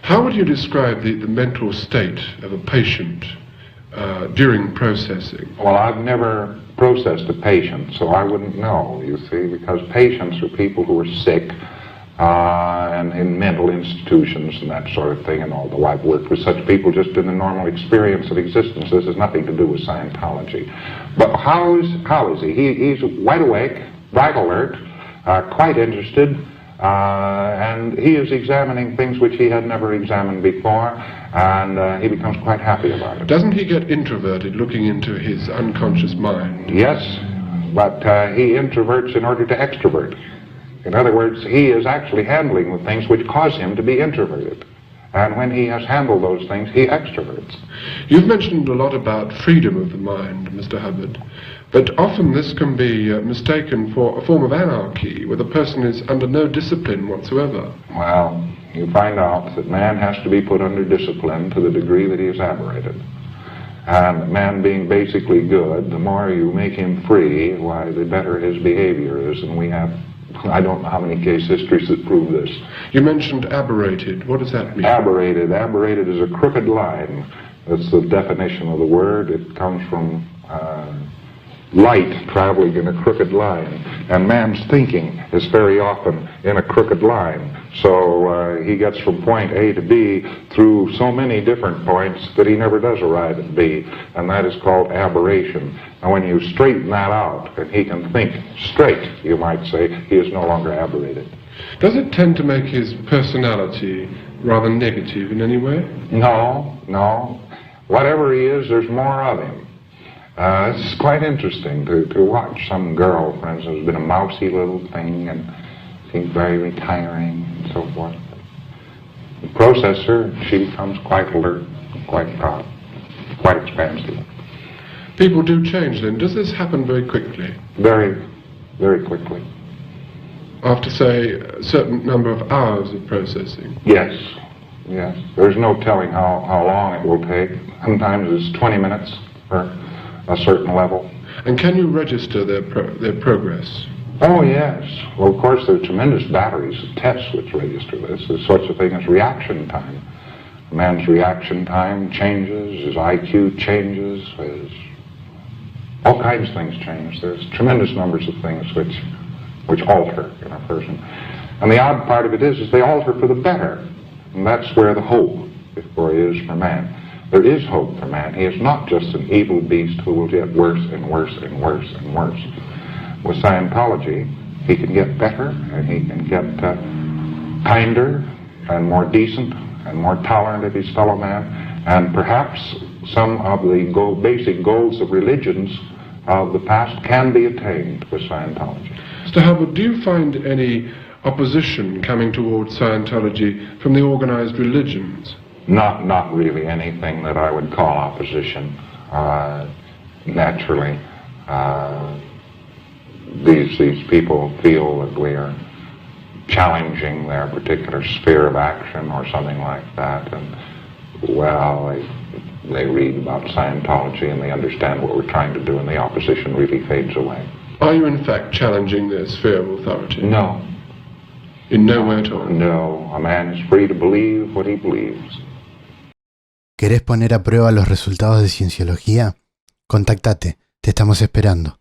How would you describe the mental state of a patient during processing? Well, I've never processed a patient, so I wouldn't know, you see, because patients are people who are sick and in mental institutions and that sort of thing, and although I've worked with such people just in the normal experience of existence, this has nothing to do with Scientology. But how is he? He's wide awake, bright alert, quite interested, and he is examining things which he had never examined before, and he becomes quite happy about it. Doesn't he get introverted looking into his unconscious mind? Yes, but he introverts in order to extrovert. In other words, he is actually handling the things which cause him to be introverted. And when he has handled those things, he extroverts. You've mentioned a lot about freedom of the mind, Mr. Hubbard, but often this can be mistaken for a form of anarchy, where the person is under no discipline whatsoever. Well, you find out that man has to be put under discipline to the degree that he is aberrated. And man being basically good, the more you make him free, why, the better his behavior is, and we have I don't know how many case histories that prove this. You mentioned aberrated. What does that mean? Aberrated. Aberrated is a crooked line. That's the definition of the word. It comes from light traveling in a crooked line. And man's thinking is very often in a crooked line. So he gets from point A to B through so many different points that he never does arrive at B. And that is called aberration. And when you straighten that out, and he can think straight, you might say, he is no longer aberrated. Does it tend to make his personality rather negative in any way? No, no. Whatever he is, there's more of him. It's quite interesting to watch some girl, for instance, who's been a mousy little thing and seems very retiring and so forth. You process her, she becomes quite alert, quite expansive. People do change then. Does this happen very quickly? Very, very quickly. After, say, a certain number of hours of processing? Yes, yes. There's no telling how long it will take. Sometimes it's 20 minutes for a certain level. And can you register their progress? Oh, yes. Well, of course, there are tremendous batteries of tests which register this. There's such a thing as reaction time. A man's reaction time changes, his IQ changes, all kinds of things change. There's tremendous numbers of things which alter in a person. And the odd part of it is they alter for the better. And that's where the hope is for man. There is hope for man. He is not just an evil beast who will get worse and worse and worse and worse. With Scientology, he can get better, and he can get kinder and more decent and more tolerant of his fellow man, and perhaps some of the basic goals of religions of the past can be attained with Scientology. Mr. Hubbard, do you find any opposition coming towards Scientology from the organized religions? Not really anything that I would call opposition. Naturally, these people feel that we are challenging their particular sphere of action or something like that, and well, they read about Scientology and they understand what we're trying to do, and the opposition really fades away. Are you in fact challenging their sphere of authority? No. In no way at all? No. A man is free to believe what he believes. ¿Querés poner a prueba los resultados de Cienciología? Contáctate, te estamos esperando.